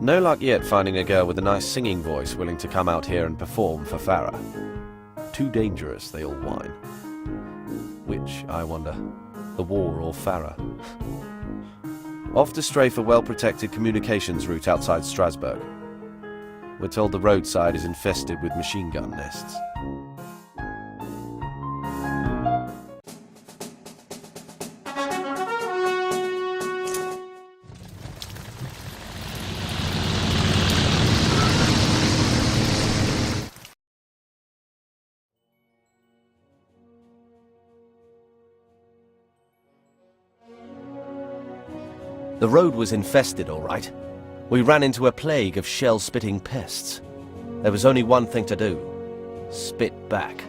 No luck yet finding a girl with a nice singing voice willing to come out here and perform for Farah. Too dangerous, they all whine. Which, I wonder, the war or Farah? Off to strafe a well-protected communications route outside Strasbourg. We're told the roadside is infested with machine gun nests. The road was infested, all right. We ran into a plague of shell-spitting pests. There was only one thing to do. Spit back.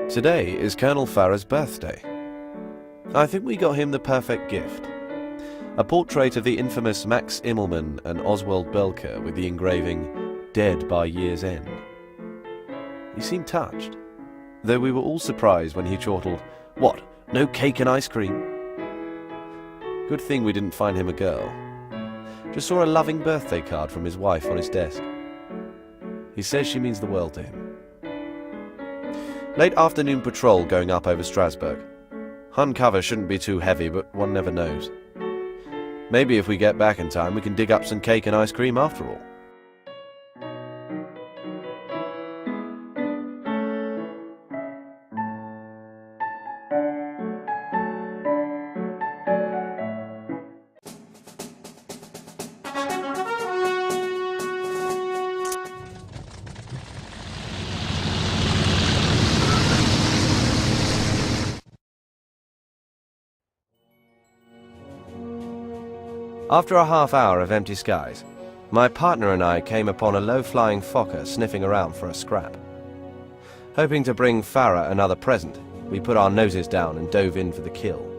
Today is Colonel Farah's birthday. I think we got him the perfect gift. A portrait of the infamous Max Immelmann and Oswald Belker with the engraving, "Dead by Year's End." He seemed touched, though we were all surprised when he chortled, "What, no cake and ice cream?" Good thing we didn't find him a girl. Just saw a loving birthday card from his wife on his desk. He says she means the world to him. Late afternoon patrol going up over Strasbourg. Hun cover shouldn't be too heavy, but one never knows. Maybe if we get back in time, we can dig up some cake and ice cream after all. After a half hour of empty skies, my partner and I came upon a low-flying Fokker sniffing around for a scrap. Hoping to bring Farah another present, we put our noses down and dove in for the kill.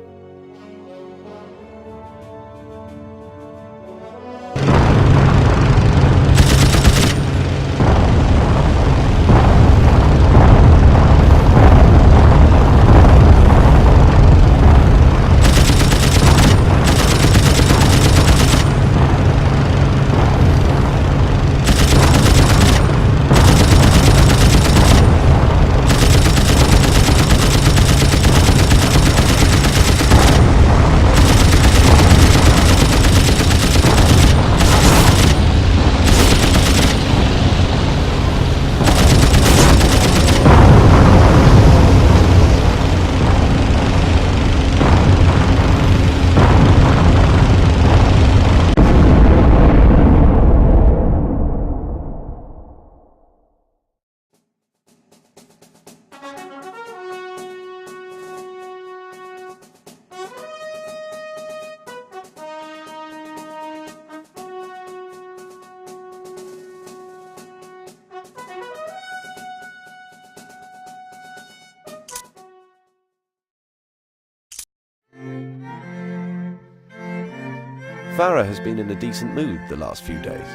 Farah has been in a decent mood the last few days.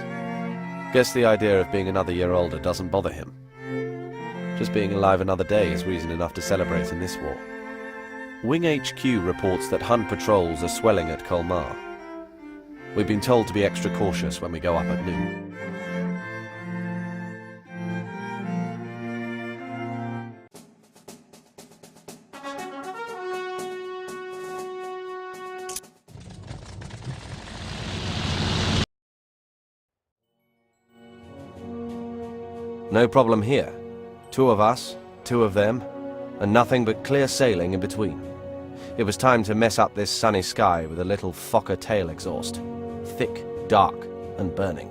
Guess the idea of being another year older doesn't bother him. Just being alive another day is reason enough to celebrate in this war. Wing HQ reports that Hun patrols are swelling at Colmar. We've been told to be extra cautious when we go up at noon. No problem here. 2 of us, 2 of them, and nothing but clear sailing in between. It was time to mess up this sunny sky with a little Fokker tail exhaust. Thick, dark, and burning.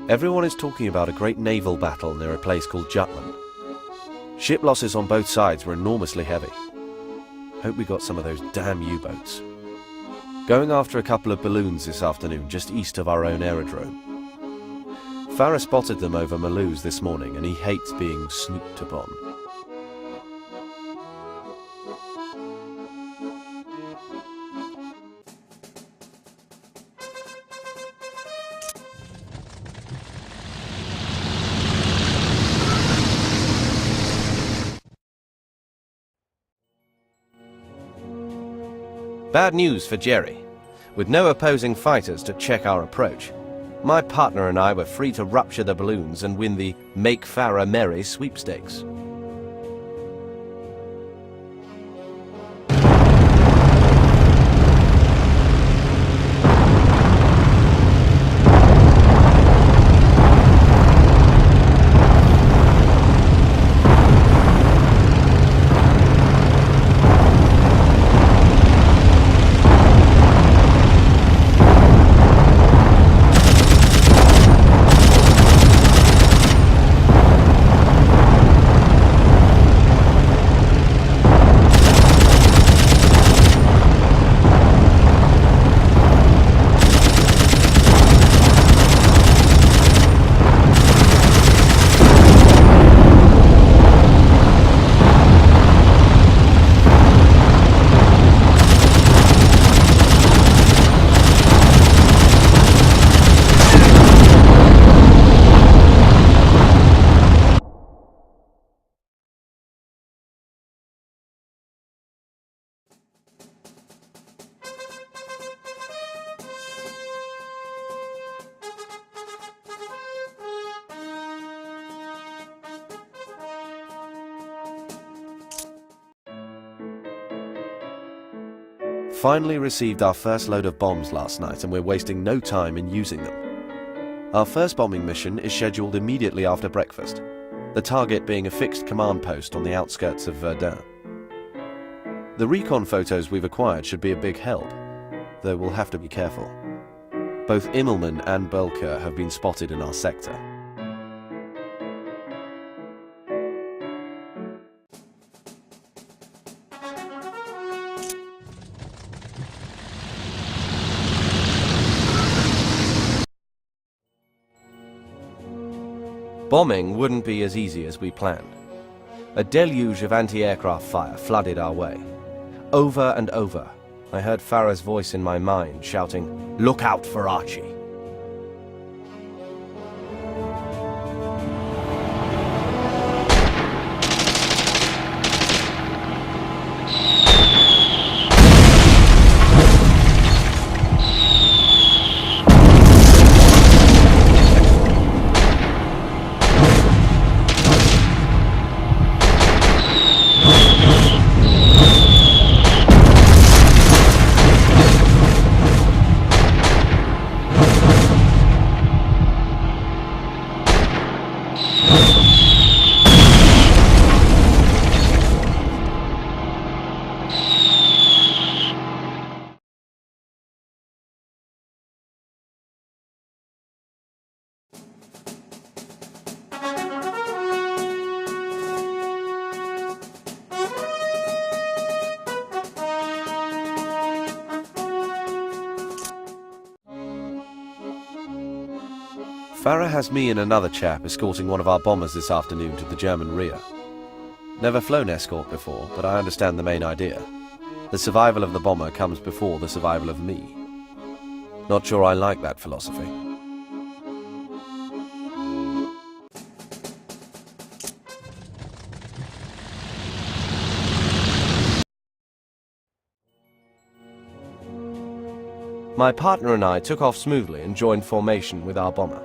Everyone is talking about a great naval battle near a place called Jutland. Ship losses on both sides were enormously heavy. Hope we got some of those damn U-boats. Going after a couple of balloons this afternoon just east of our own aerodrome. Farah spotted them over Malouz this morning and he hates being snooped upon. Bad news for Jerry. With no opposing fighters to check our approach, my partner and I were free to rupture the balloons and win the Make Farah Merry sweepstakes. Finally received our first load of bombs last night and we're wasting no time in using them. Our first bombing mission is scheduled immediately after breakfast, the target being a fixed command post on the outskirts of Verdun. The recon photos we've acquired should be a big help, though we'll have to be careful. Both Immelmann and Belker have been spotted in our sector. Bombing wouldn't be as easy as we planned. A deluge of anti-aircraft fire flooded our way. Over and over, I heard Farah's voice in my mind shouting, "Look out for Archie." Farah has me and another chap escorting one of our bombers this afternoon to the German rear. Never flown escort before, but I understand the main idea. The survival of the bomber comes before the survival of me. Not sure I like that philosophy. My partner and I took off smoothly and joined formation with our bomber.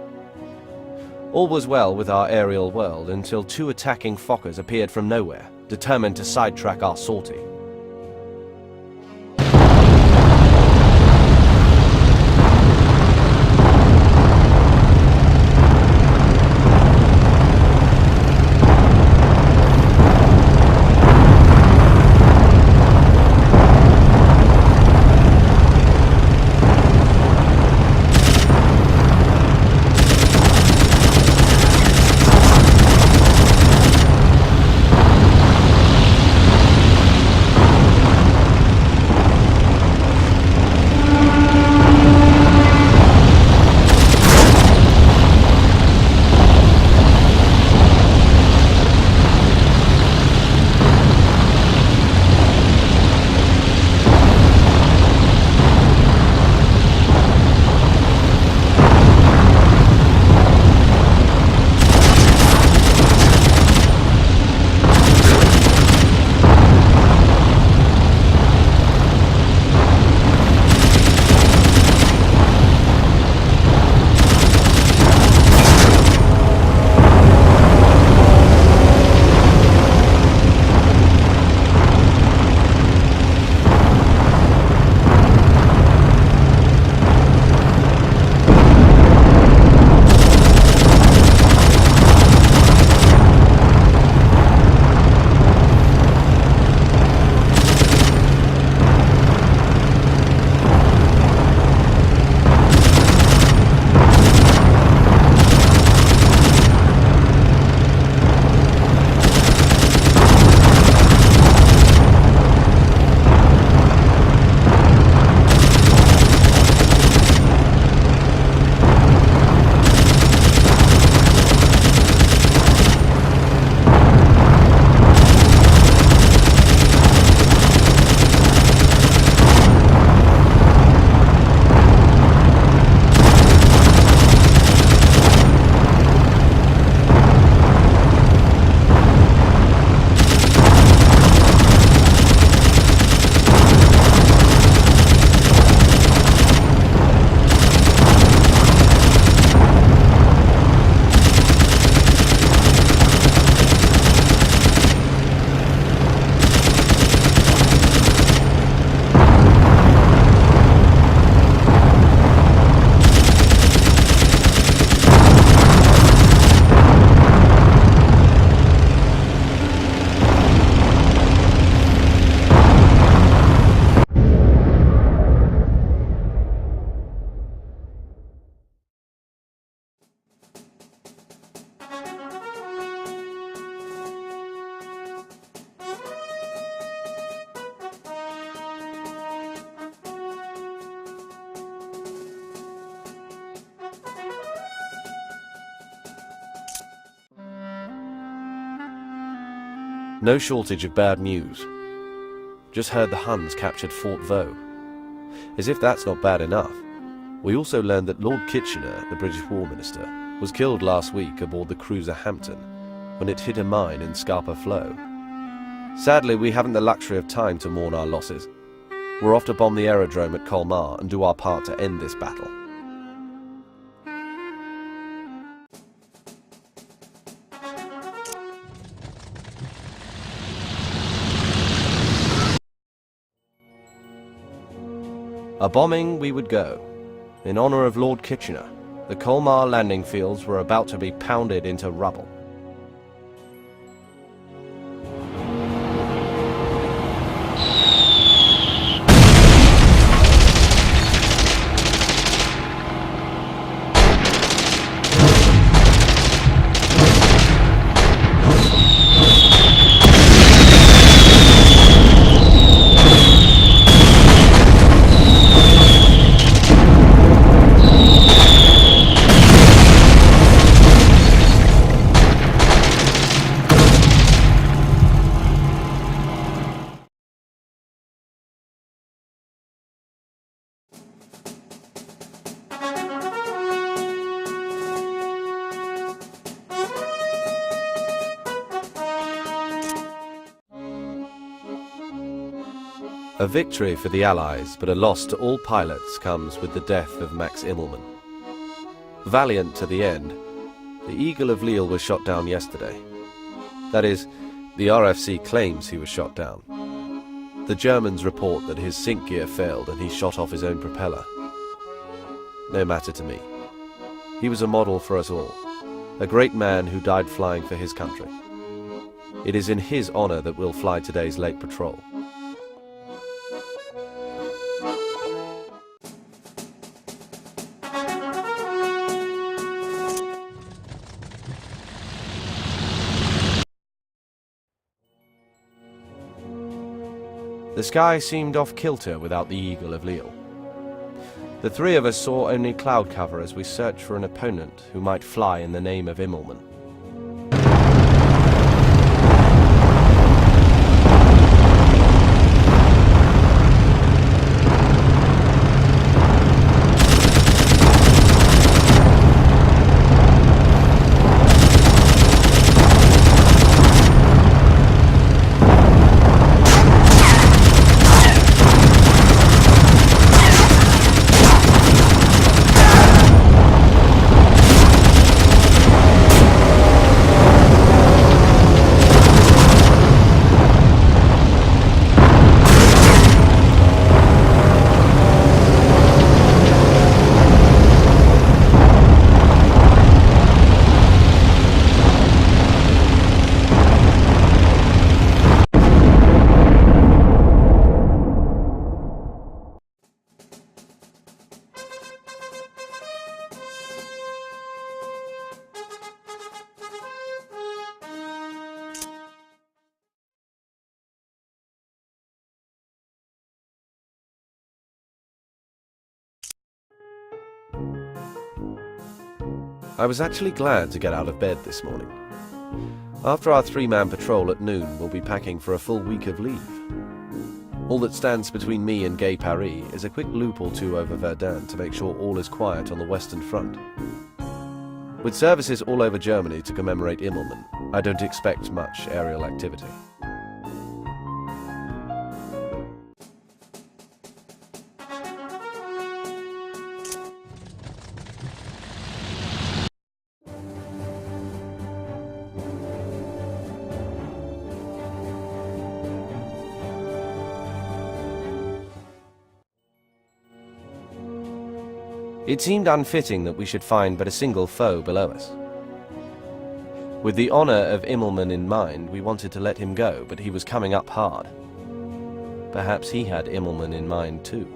All was well with our aerial world until two attacking Fokkers appeared from nowhere, determined to sidetrack our sortie. No shortage of bad news. Just heard the Huns captured Fort Vaux. As if that's not bad enough, we also learned that Lord Kitchener, the British War Minister, was killed last week aboard the cruiser Hampton when it hit a mine in Scapa Flow. Sadly, we haven't the luxury of time to mourn our losses. We're off to bomb the aerodrome at Colmar and do our part to end this battle. A bombing we would go. In honor of Lord Kitchener, the Colmar landing fields were about to be pounded into rubble. A victory for the Allies, but a loss to all pilots comes with the death of Max Immelmann. Valiant to the end, the Eagle of Lille was shot down yesterday. That is, the RFC claims he was shot down. The Germans report that his sink gear failed and he shot off his own propeller. No matter to me. He was a model for us all, a great man who died flying for his country. It is in his honor that we'll fly today's late patrol. The sky seemed off-kilter without the Eagle of Lille. The three of us saw only cloud cover as we searched for an opponent who might fly in the name of Immelmann. I was actually glad to get out of bed this morning. After our three-man patrol at noon, we'll be packing for a full week of leave. All that stands between me and Gay Paris is a quick loop or two over Verdun to make sure all is quiet on the Western Front. With services all over Germany to commemorate Immelmann, I don't expect much aerial activity. It seemed unfitting that we should find but a single foe below us. With the honor of Immelmann in mind, we wanted to let him go, but he was coming up hard. Perhaps he had Immelmann in mind too.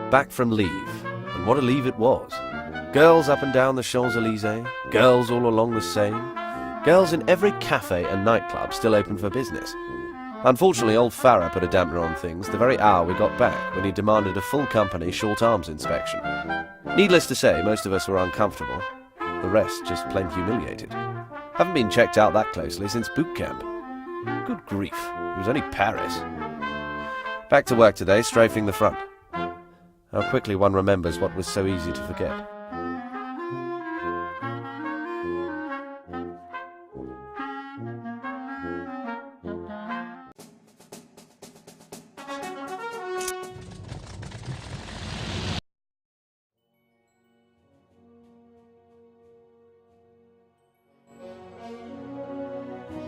Back from leave, and what a leave it was. Girls up and down the Champs-Élysées, girls all along the Seine, girls in every cafe and nightclub still open for business. Unfortunately, old Farah put a dampener on things the very hour we got back, when he demanded a full company short arms inspection. Needless to say, most of us were uncomfortable. The rest just plain humiliated. Haven't been checked out that closely since boot camp. Good grief, it was only Paris. Back to work today, strafing the front. How quickly one remembers what was so easy to forget.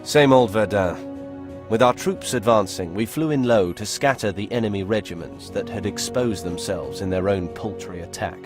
Same old Verdun. With our troops advancing, we flew in low to scatter the enemy regiments that had exposed themselves in their own paltry attack.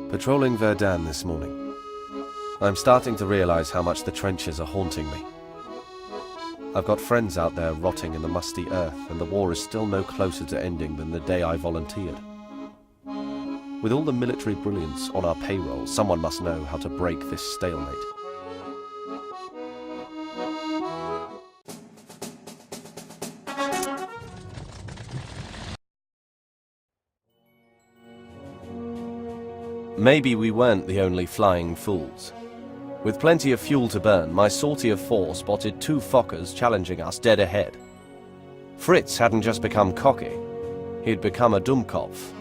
Patrolling Verdun this morning. I'm starting to realize how much the trenches are haunting me. I've got friends out there rotting in the musty earth, and the war is still no closer to ending than the day I volunteered. With all the military brilliance on our payroll, someone must know how to break this stalemate. Maybe we weren't the only flying fools. With plenty of fuel to burn, my sortie of four spotted two Fokkers challenging us dead ahead. Fritz hadn't just become cocky, he'd become a Dummkopf.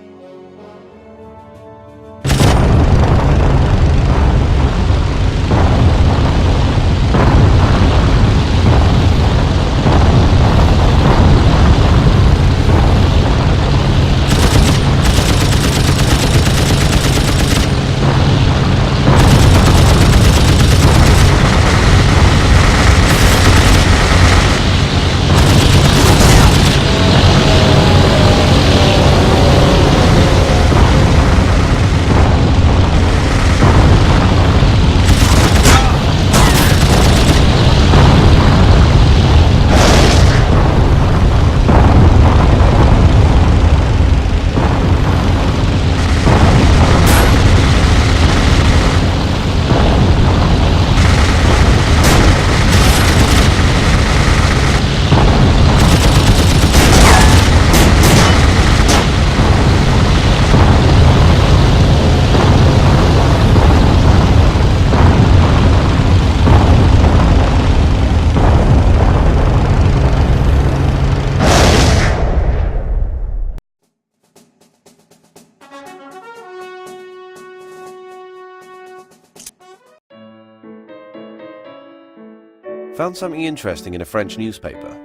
Found something interesting in a French newspaper,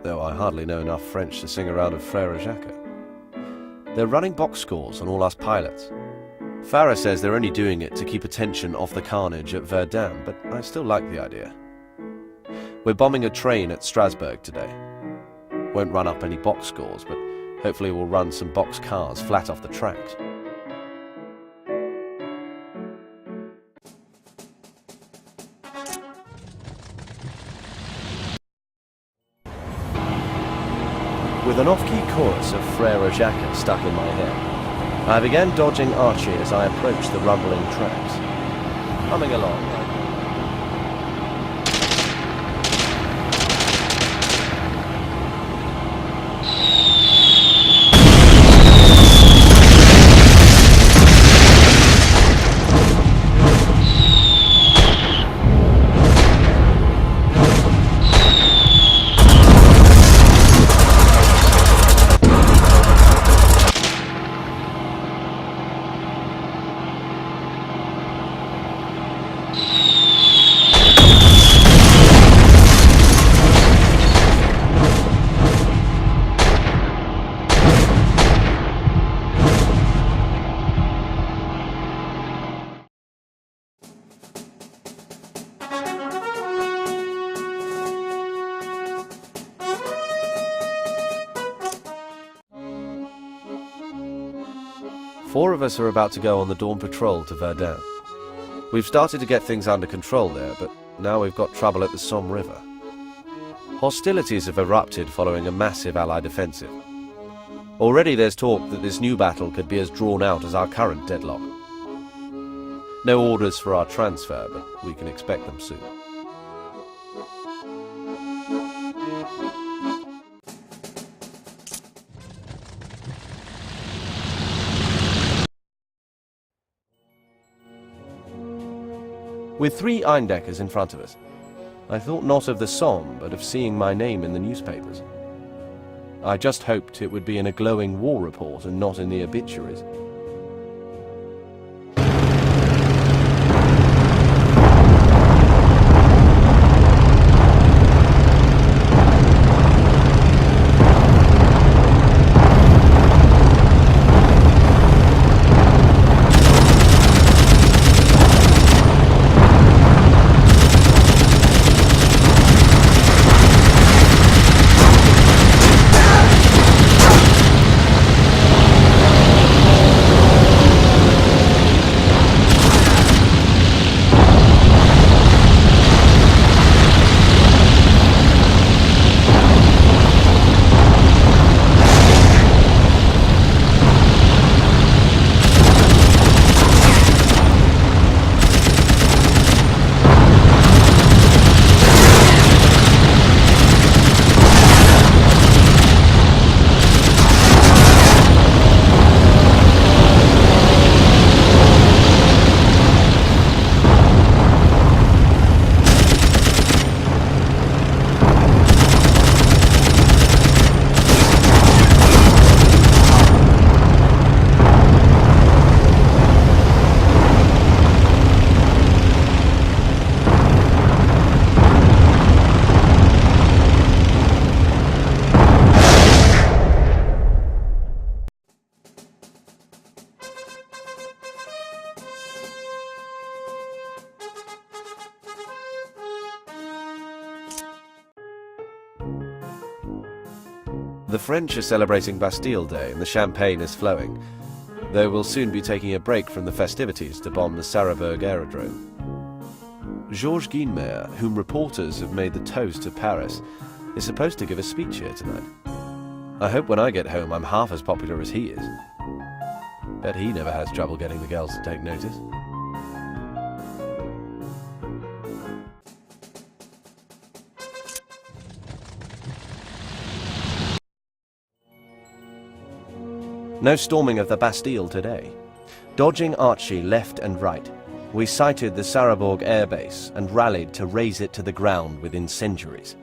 though I hardly know enough French to sing around of Frère Jacques. They're running box scores on all us pilots. Farah says they're only doing it to keep attention off the carnage at Verdun, but I still like the idea. We're bombing a train at Strasbourg today. Won't run up any box scores, but hopefully we'll run some box cars flat off the tracks. With an off-key chorus of Frère Jacques stuck in my head, I began dodging Archie as I approached the rumbling tracks. Humming along. Four of us are about to go on the dawn patrol to Verdun. We've started to get things under control there, but now we've got trouble at the Somme River. Hostilities have erupted following a massive Allied offensive. Already there's talk that this new battle could be as drawn out as our current deadlock. No orders for our transfer, but we can expect them soon. With 3 Eindeckers in front of us, I thought not of the Somme, but of seeing my name in the newspapers. I just hoped it would be in a glowing war report and not in the obituaries. The French are celebrating Bastille Day and the champagne is flowing, though we'll soon be taking a break from the festivities to bomb the Sarrebourg aerodrome. Georges Guinemer, whom reporters have made the toast of Paris, is supposed to give a speech here tonight. I hope when I get home I'm half as popular as he is. Bet he never has trouble getting the girls to take notice. No storming of the Bastille today. Dodging Archie left and right, we sighted the Sarrebourg airbase and rallied to raze it to the ground with incendiaries.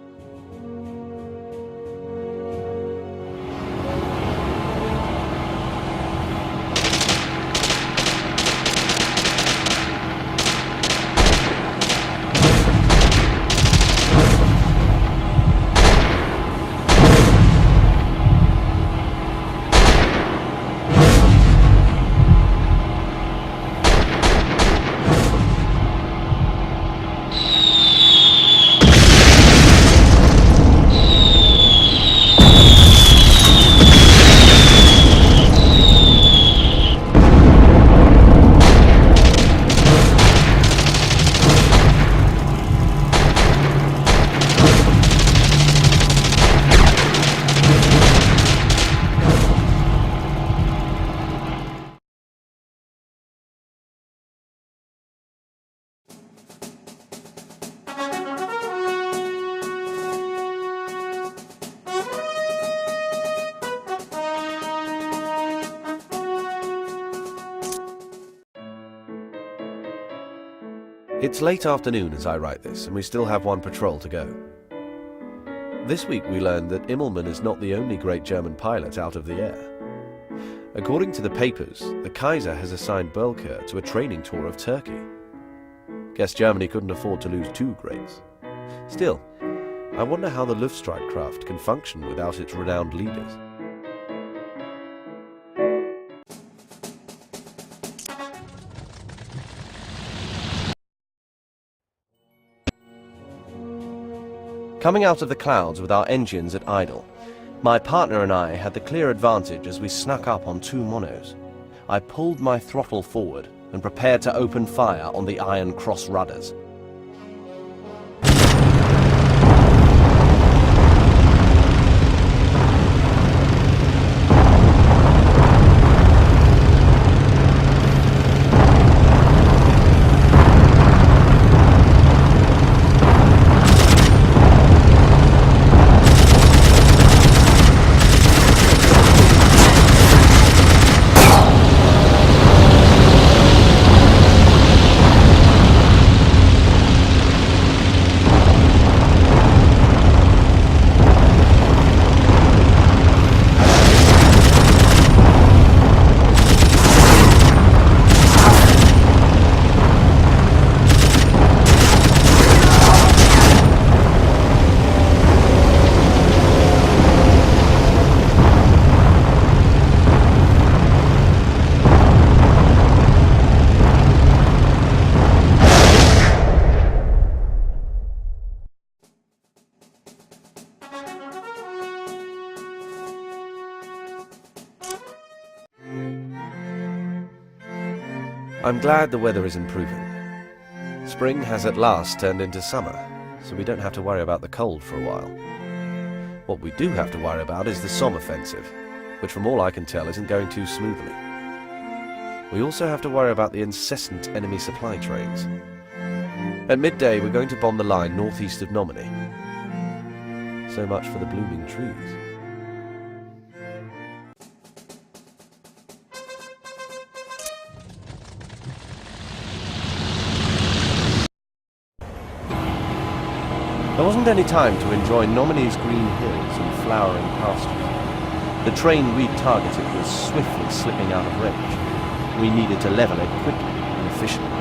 It's late afternoon as I write this, and we still have one patrol to go. This week we learned that Immelmann is not the only great German pilot out of the air. According to the papers, the Kaiser has assigned Bölker to a training tour of Turkey. Guess Germany couldn't afford to lose two greats. Still, I wonder how the Luftstreitkraft can function without its renowned leaders. Coming out of the clouds with our engines at idle, my partner and I had the clear advantage as we snuck up on two monos. I pulled my throttle forward and prepared to open fire on the iron cross rudders. I'm glad the weather is improving. Spring has at last turned into summer, so we don't have to worry about the cold for a while. What we do have to worry about is the Somme offensive, which from all I can tell isn't going too smoothly. We also have to worry about the incessant enemy supply trains. At midday we're going to bomb the line northeast of Nomeny. So much for the blooming trees. There wasn't any time to enjoy Nomany's green hills and flowering pastures. The train we'd targeted was swiftly slipping out of range. We needed to level it quickly and efficiently.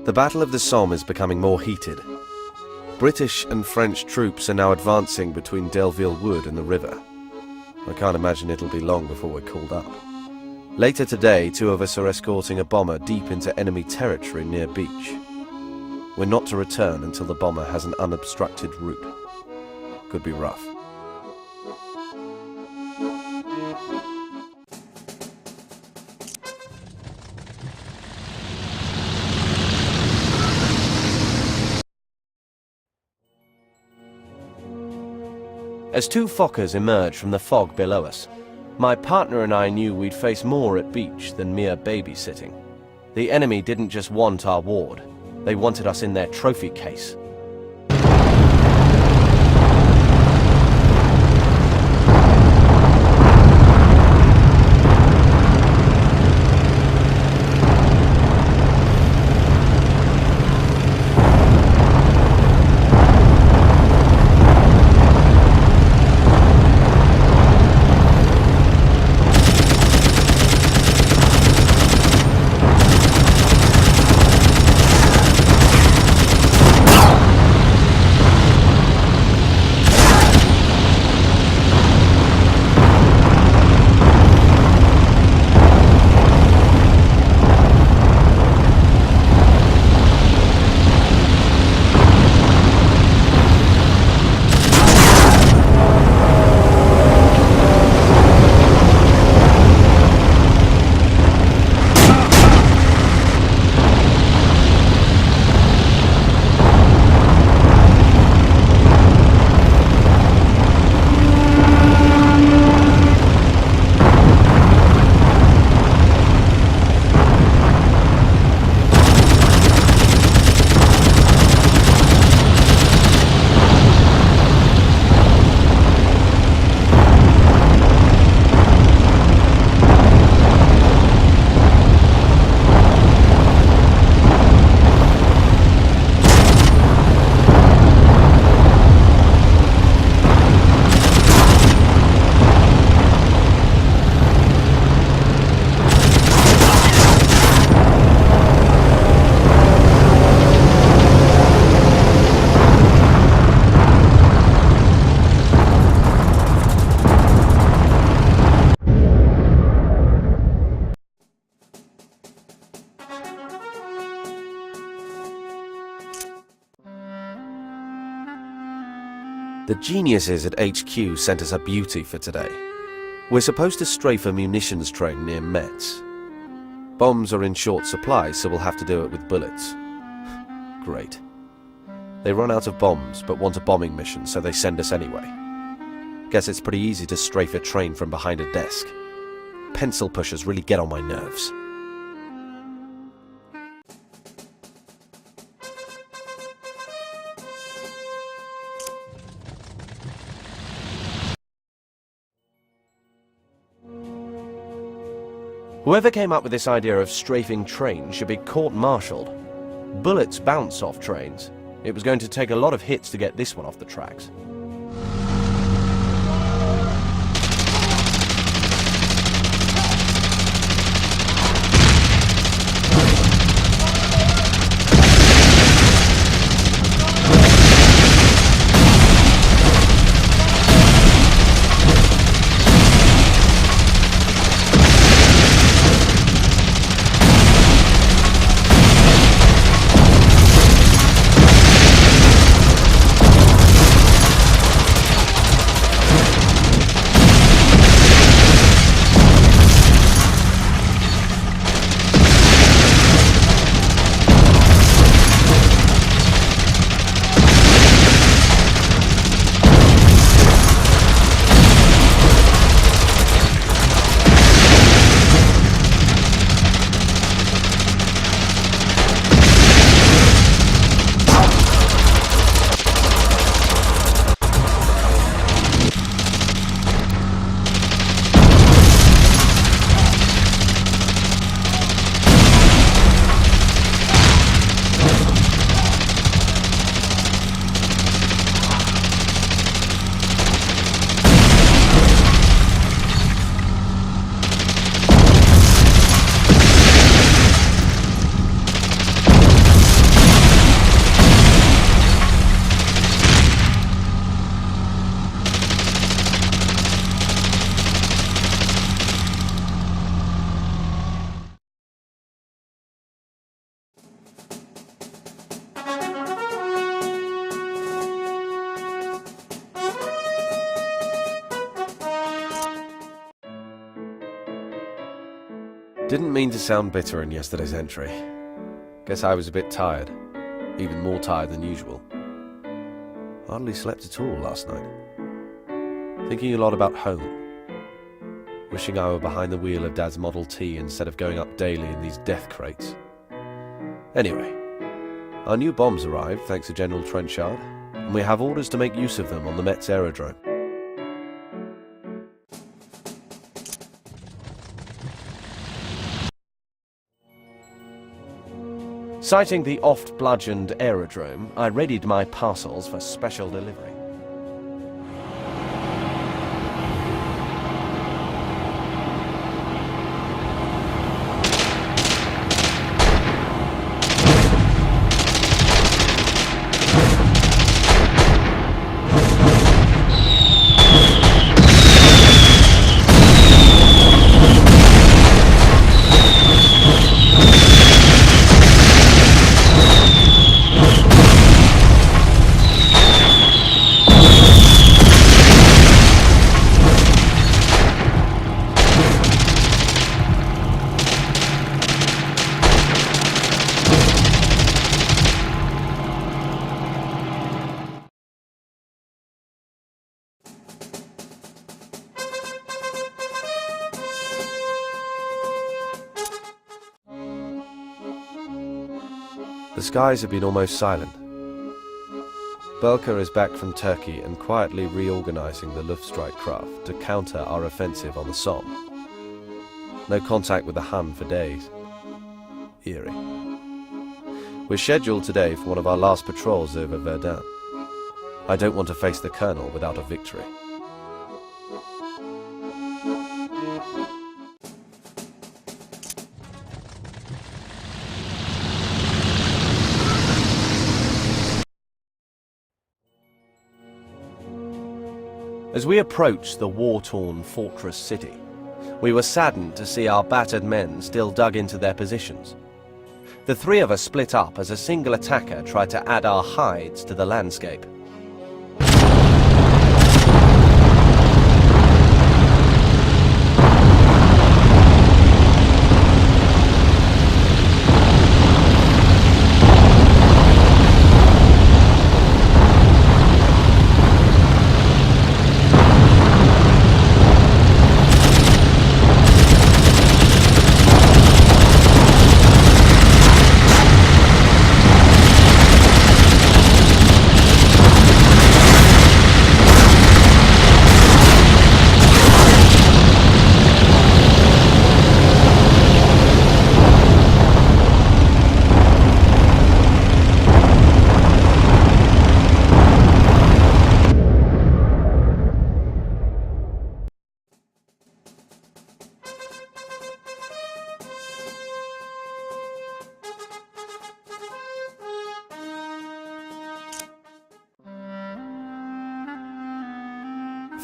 The Battle of the Somme is becoming more heated. British and French troops are now advancing between Delville Wood and the river. I can't imagine it'll be long before we're called up. Later today, two of us are escorting a bomber deep into enemy territory near Beach. We're not to return until the bomber has an unobstructed route. Could be rough. As two Fokkers emerged from the fog below us, my partner and I knew we'd face more at Beach than mere babysitting. The enemy didn't just want our ward, they wanted us in their trophy case. The geniuses at HQ sent us a beauty for today. We're supposed to strafe a munitions train near Metz. Bombs are in short supply, so we'll have to do it with bullets. Great. They run out of bombs, but want a bombing mission, so they send us anyway. Guess it's pretty easy to strafe a train from behind a desk. Pencil pushers really get on my nerves. Whoever came up with this idea of strafing trains should be court-martialed. Bullets bounce off trains. It was going to take a lot of hits to get this one off the tracks. Didn't mean to sound bitter in yesterday's entry. Guess I was a bit tired. Even more tired than usual. Hardly slept at all last night. Thinking a lot about home. Wishing I were behind the wheel of Dad's Model T instead of going up daily in these death crates. Anyway, our new bombs arrived thanks to General Trenchard, and we have orders to make use of them on the Metz aerodrome. Sighting the oft-bludgeoned aerodrome, I readied my parcels for special delivery. The skies have been almost silent. Belka is back from Turkey and quietly reorganizing the Luftstreitkräfte to counter our offensive on the Somme. No contact with the Hun for days. Eerie. We're scheduled today for one of our last patrols over Verdun. I don't want to face the Colonel without a victory. As we approached the war-torn fortress city, we were saddened to see our battered men still dug into their positions. The three of us split up as a single attacker tried to add our hides to the landscape.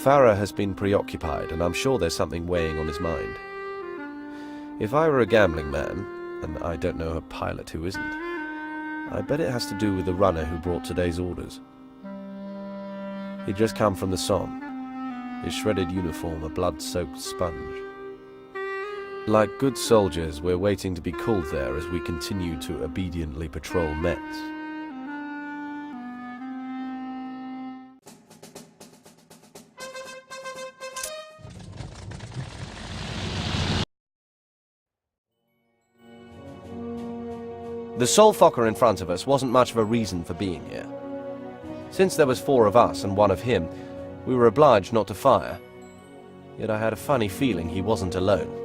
Farah has been preoccupied, and I'm sure there's something weighing on his mind. If I were a gambling man, and I don't know a pilot who isn't, I bet it has to do with the runner who brought today's orders. He'd just come from the Somme, his shredded uniform a blood-soaked sponge. Like good soldiers, we're waiting to be called there as we continue to obediently patrol Metz. The sole Fokker in front of us wasn't much of a reason for being here. Since there was 4 of us and 1 of him, we were obliged not to fire. Yet I had a funny feeling he wasn't alone.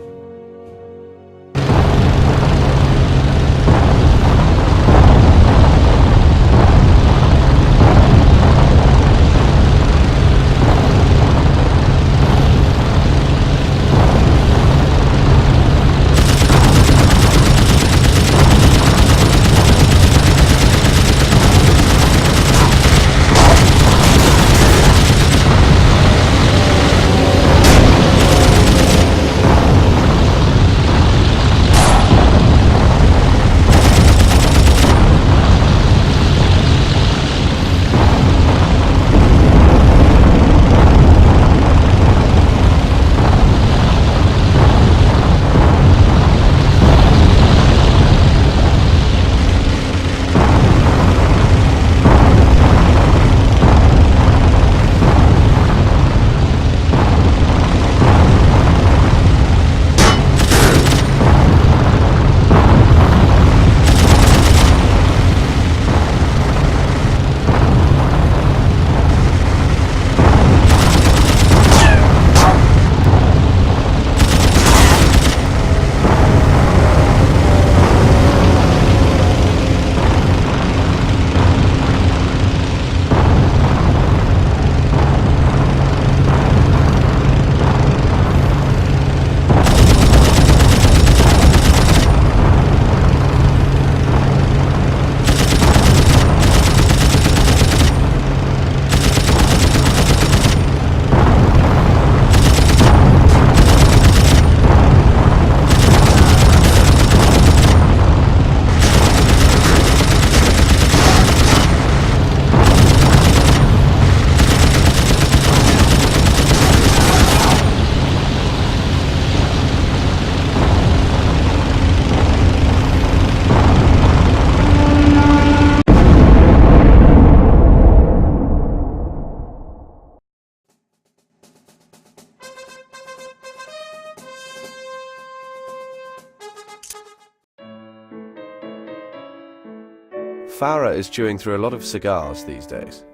Farah is chewing through a lot of cigars these days.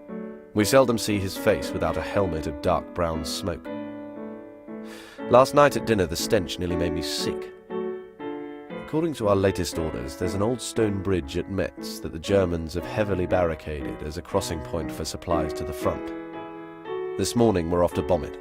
We seldom see his face without a helmet of dark brown smoke. Last night at dinner, the stench nearly made me sick. According to our latest orders, there's an old stone bridge at Metz that the Germans have heavily barricaded as a crossing point for supplies to the front. This morning, we're off to bomb it.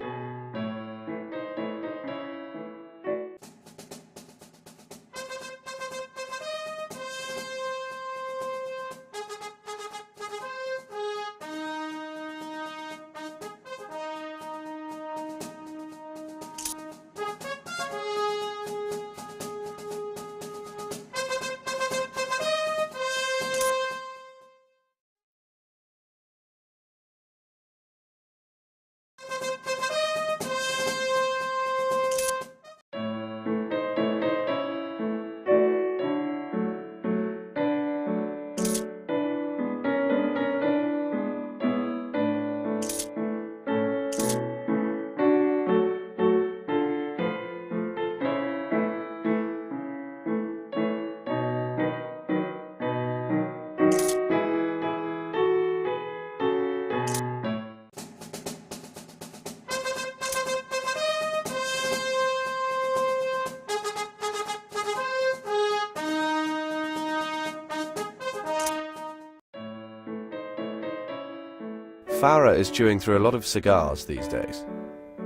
Farah is chewing through a lot of cigars these days.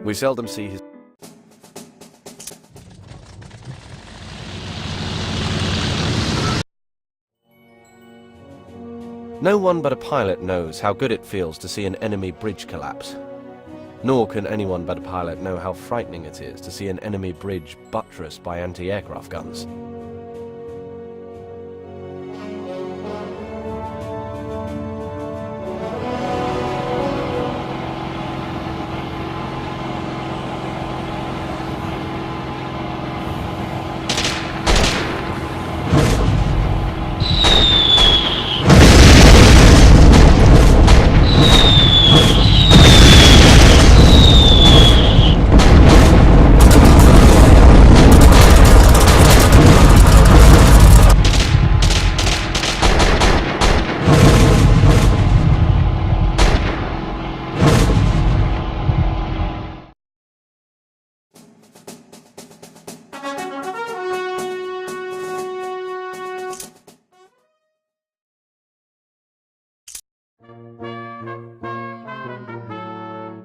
We seldom see his... No one but a pilot knows how good it feels to see an enemy bridge collapse. Nor can anyone but a pilot know how frightening it is to see an enemy bridge buttressed by anti-aircraft guns.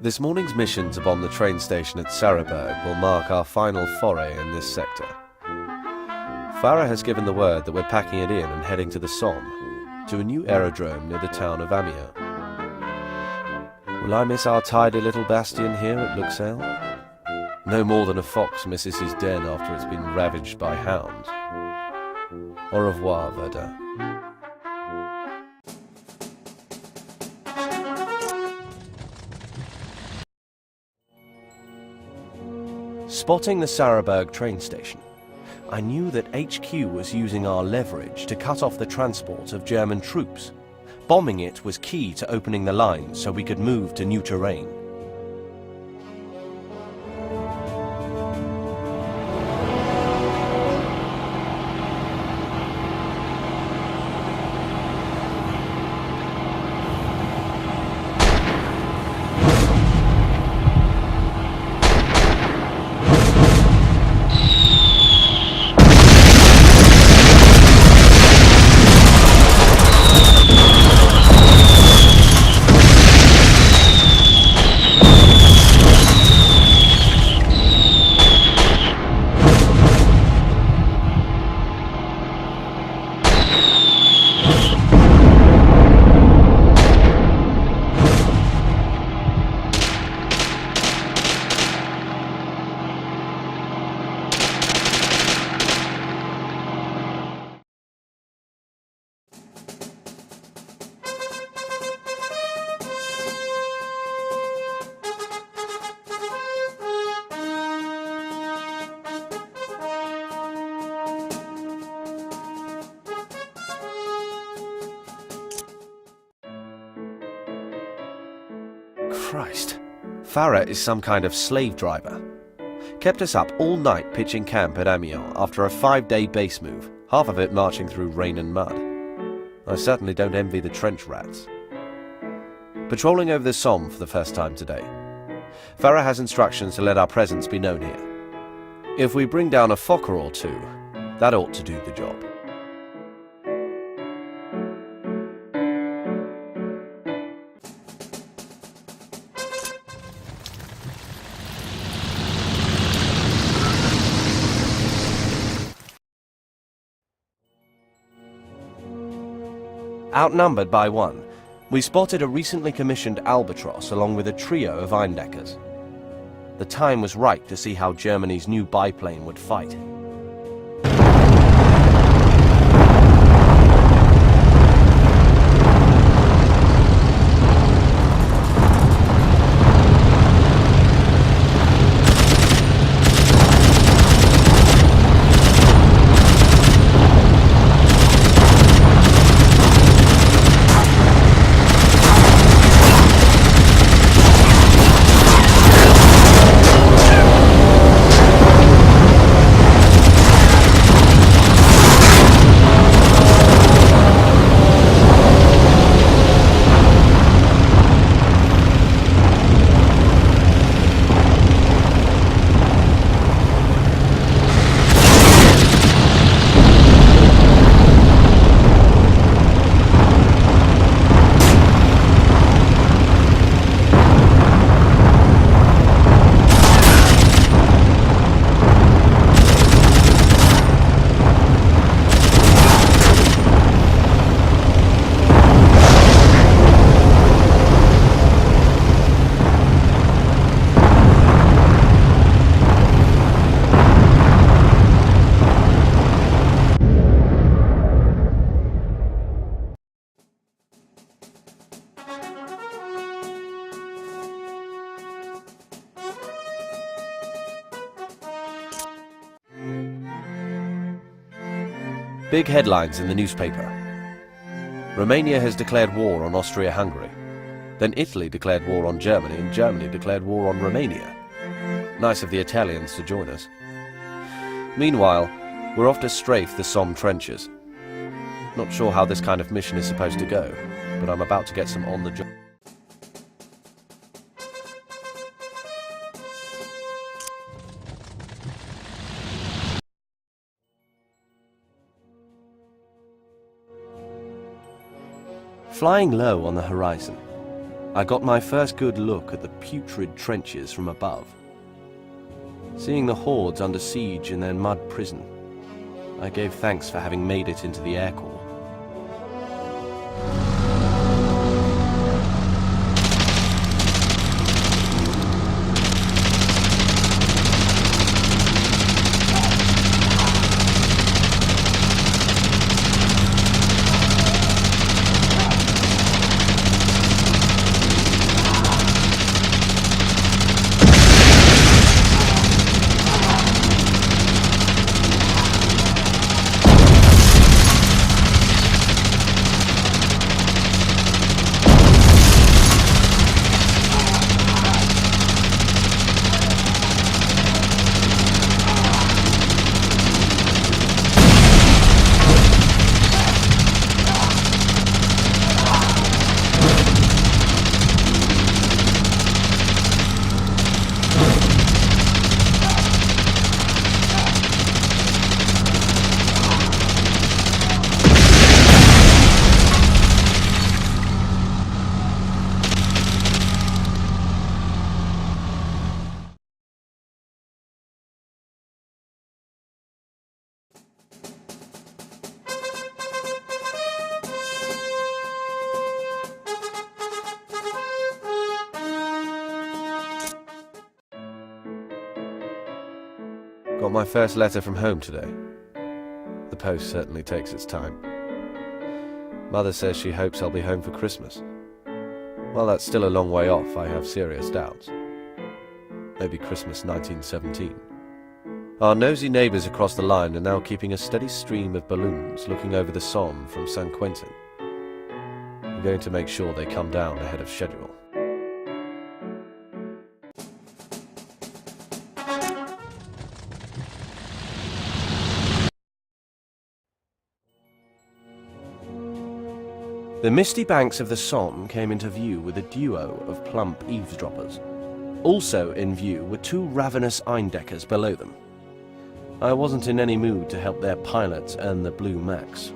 This morning's mission to bomb the train station at Sarahberg will mark our final foray in this sector. Farah has given the word that we're packing it in and heading to the Somme, to a new aerodrome near the town of Amiens. Will I miss our tidy little bastion here at Luxeuil? No more than a fox misses his den after it's been ravaged by hounds. Au revoir, Verdun. Spotting the Sarahberg train station, I knew that HQ was using our leverage to cut off the transport of German troops. Bombing it was key to opening the lines so we could move to new terrain. Christ. Farah is some kind of slave driver. Kept us up all night pitching camp at Amiens after a 5-day base move, half of it marching through rain and mud. I certainly don't envy the trench rats. Patrolling over the Somme for the first time today. Farah has instructions to let our presence be known here. If we bring down a Fokker or two, that ought to do the job. Outnumbered by one, we spotted a recently commissioned Albatross along with a trio of Eindeckers. The time was right to see how Germany's new biplane would fight. Big headlines in the newspaper. Romania has declared war on Austria-Hungary. Then Italy declared war on Germany, and Germany declared war on Romania. Nice of the Italians to join us. Meanwhile, we're off to strafe the Somme trenches. Not sure how this kind of mission is supposed to go, but I'm about to get some on-the-job. Flying low on the horizon, I got my first good look at the putrid trenches from above. Seeing the hordes under siege in their mud prison, I gave thanks for having made it into the Air Corps. Got my first letter from home today. The post certainly takes its time. Mother says she hopes I'll be home for Christmas. While that's still a long way off, I have serious doubts. Maybe Christmas 1917. Our nosy neighbours across the line are now keeping a steady stream of balloons looking over the Somme from St. Quentin. I'm going to make sure they come down ahead of schedule. The misty banks of the Somme came into view with a duo of plump eavesdroppers. Also in view were two ravenous Eindeckers below them. I wasn't in any mood to help their pilots earn the blue max.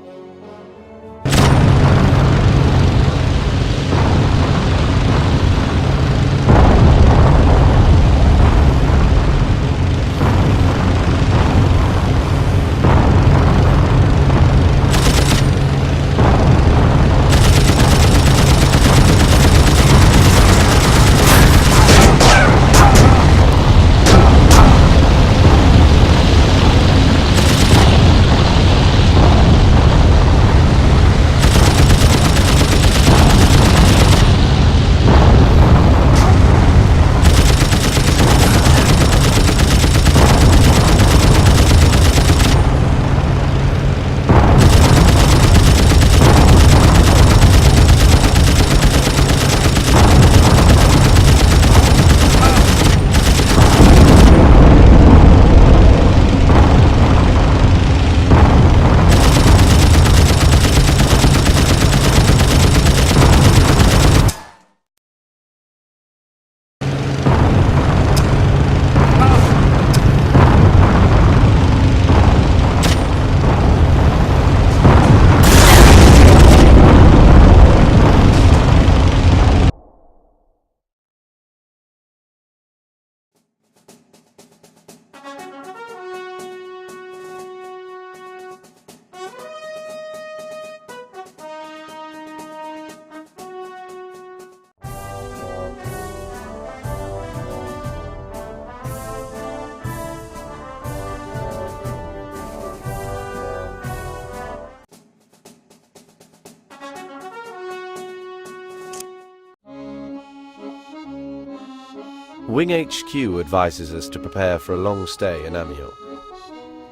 Wing HQ advises us to prepare for a long stay in Amiens.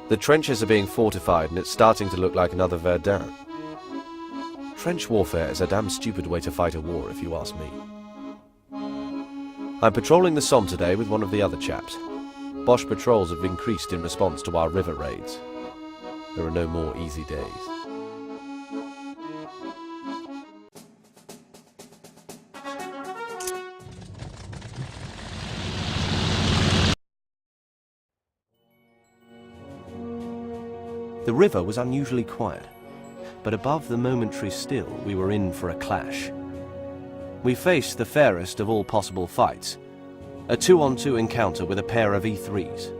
The trenches are being fortified and it's starting to look like another Verdun. Trench warfare is a damn stupid way to fight a war, if you ask me. I'm patrolling the Somme today with one of the other chaps. Bosch patrols have increased in response to our river raids. There are no more easy days. The river was unusually quiet, but above the momentary still, we were in for a clash. We faced the fairest of all possible fights, a 2-on-2 encounter with a pair of E3s.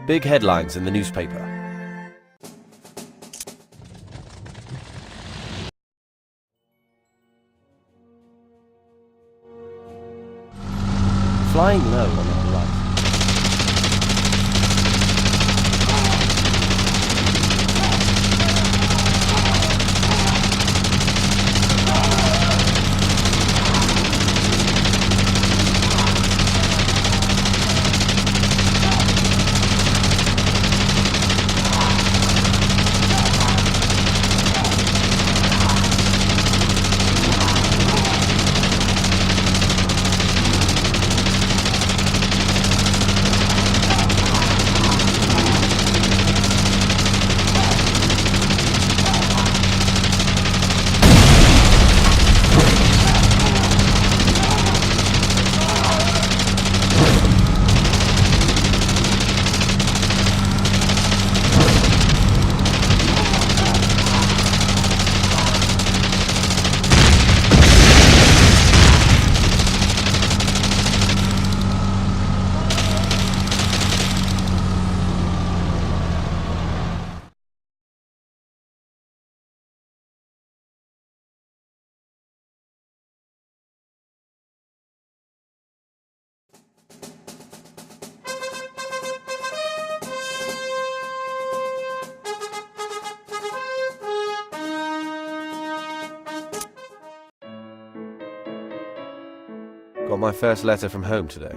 Big headlines in the newspaper. Flying low on the horizon. Got my first letter from home today.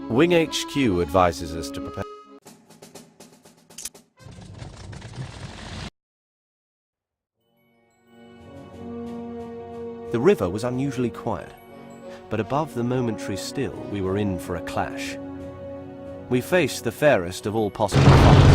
Wing HQ advises us to prepare. The river was unusually quiet, but above the momentary still, we were in for a clash. We faced the fairest of all possible fights.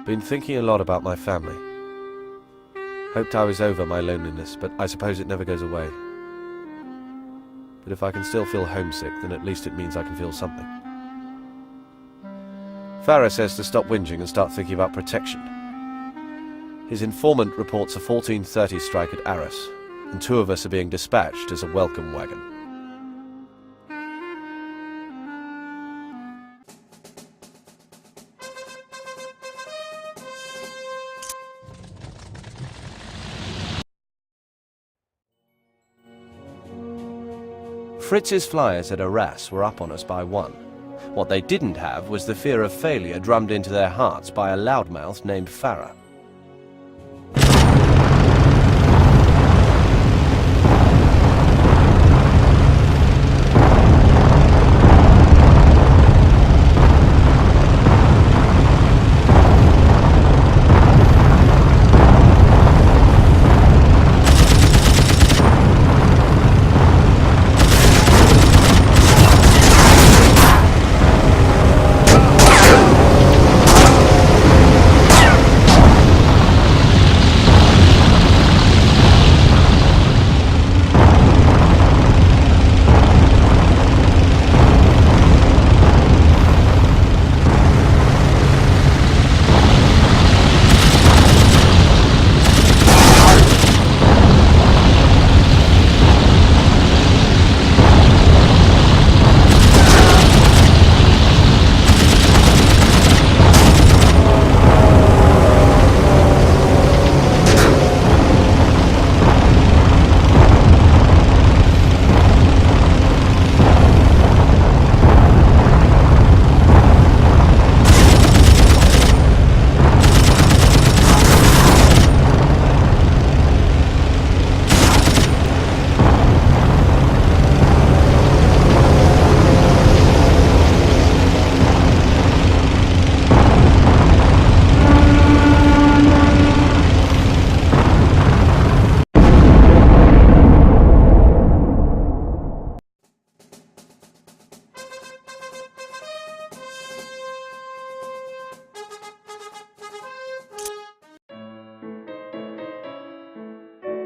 Been thinking a lot about my family. Hoped I was over my loneliness, but I suppose it never goes away. But if I can still feel homesick, then at least it means I can feel something. Farah says to stop whinging and start thinking about protection. His informant reports a 1430 strike at Arras, and 2 of us are being dispatched as a welcome wagon. Fritz's flyers at Arras were up on us by 1. What they didn't have was the fear of failure drummed into their hearts by a loudmouth named Farah.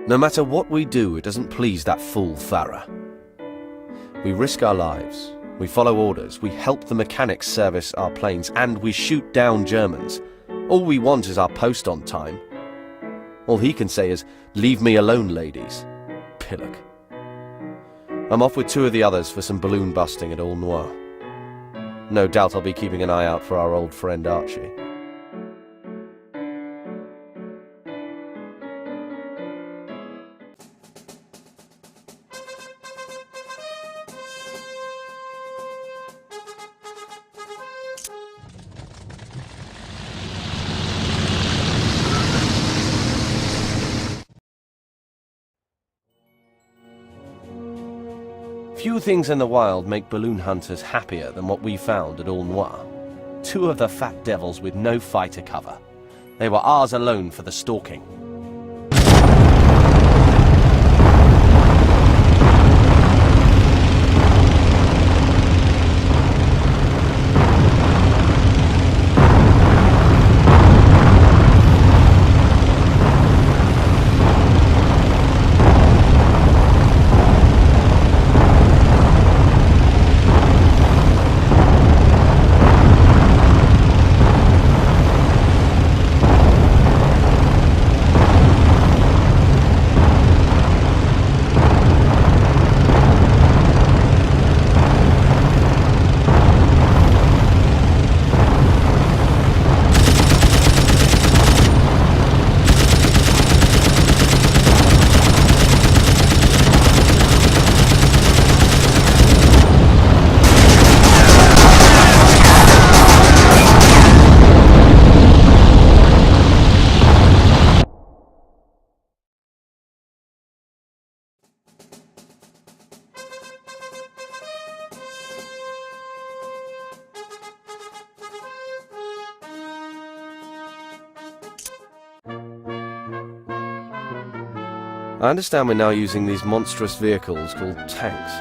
No matter what we do, it doesn't please that fool Farah. We risk our lives, we follow orders, we help the mechanics service our planes, and we shoot down Germans. All we want is our post on time. All he can say is, "Leave me alone, ladies." Pillock. I'm off with 2 of the others for some balloon busting at All Noir. No doubt I'll be keeping an eye out for our old friend Archie. Few things in the wild make balloon hunters happier than what we found at All Noir. 2 of the fat devils with no fighter cover. They were ours alone for the stalking. I understand we're now using these monstrous vehicles called tanks.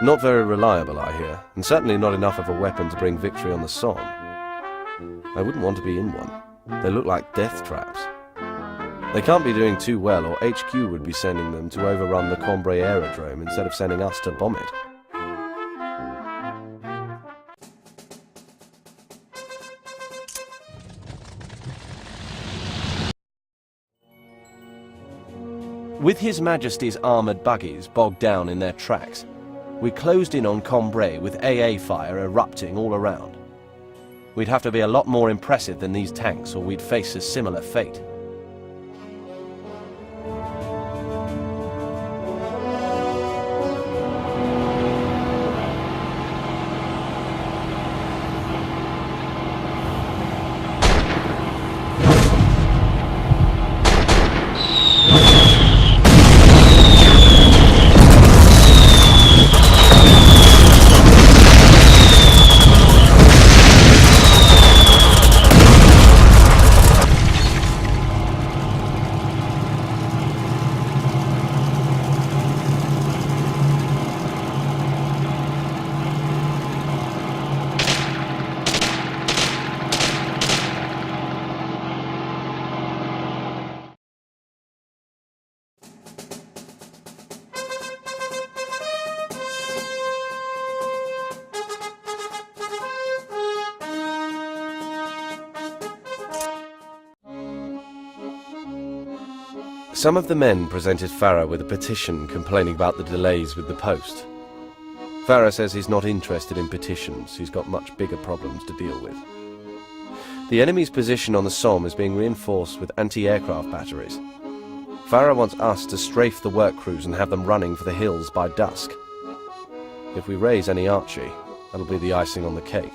Not very reliable, I hear, and certainly not enough of a weapon to bring victory on the Somme. I wouldn't want to be in one. They look like death traps. They can't be doing too well, or HQ would be sending them to overrun the Cambrai aerodrome instead of sending us to bomb it. With His Majesty's armoured buggies bogged down in their tracks, we closed in on Cambrai with AA fire erupting all around. We'd have to be a lot more impressive than these tanks, or we'd face a similar fate. Some of the men presented Farah with a petition complaining about the delays with the post. Farah says he's not interested in petitions, he's got much bigger problems to deal with. The enemy's position on the Somme is being reinforced with anti-aircraft batteries. Farah wants us to strafe the work crews and have them running for the hills by dusk. If we raise any Archie, that'll be the icing on the cake.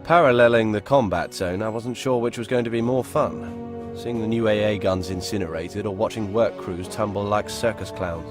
Paralleling the combat zone, I wasn't sure which was going to be more fun. Seeing the new AA guns incinerated or watching work crews tumble like circus clowns.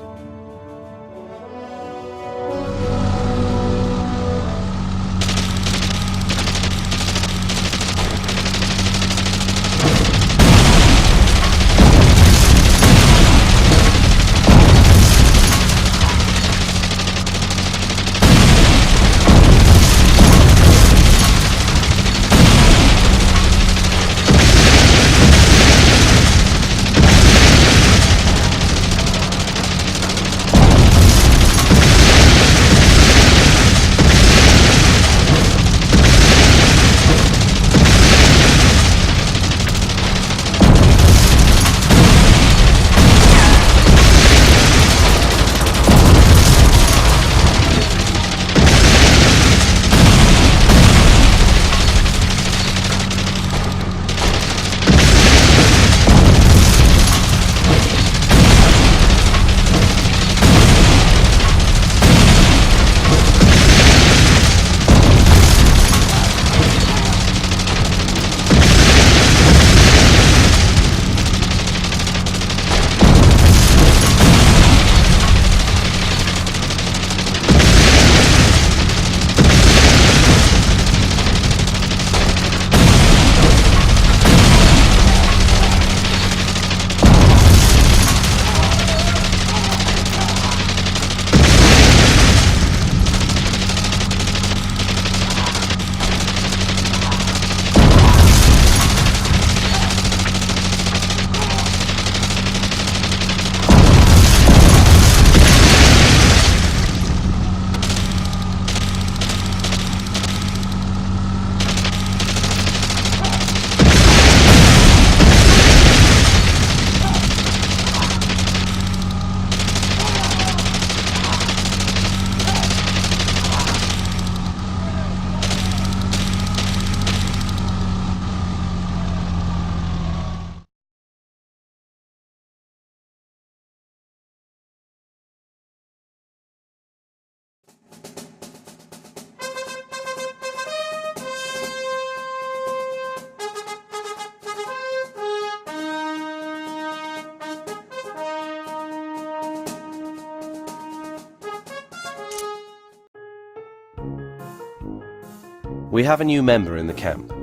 We have a new member in the camp,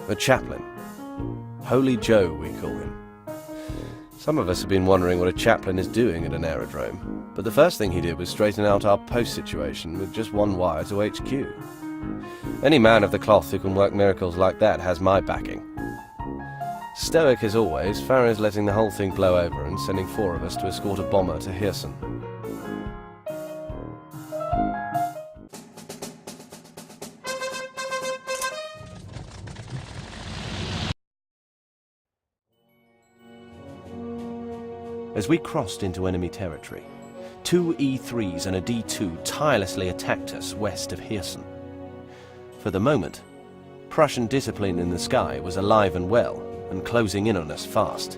a chaplain. Holy Joe, we call him. Some of us have been wondering what a chaplain is doing at an aerodrome, but the first thing he did was straighten out our post situation with just one wire to HQ. Any man of the cloth who can work miracles like that has my backing. Stoic as always, Farah is letting the whole thing blow over and sending 4 of us to escort a bomber to Hirson. As we crossed into enemy territory, 2 E3s and a D2 tirelessly attacked us west of Hirson. For the moment, Prussian discipline in the sky was alive and well, and closing in on us fast.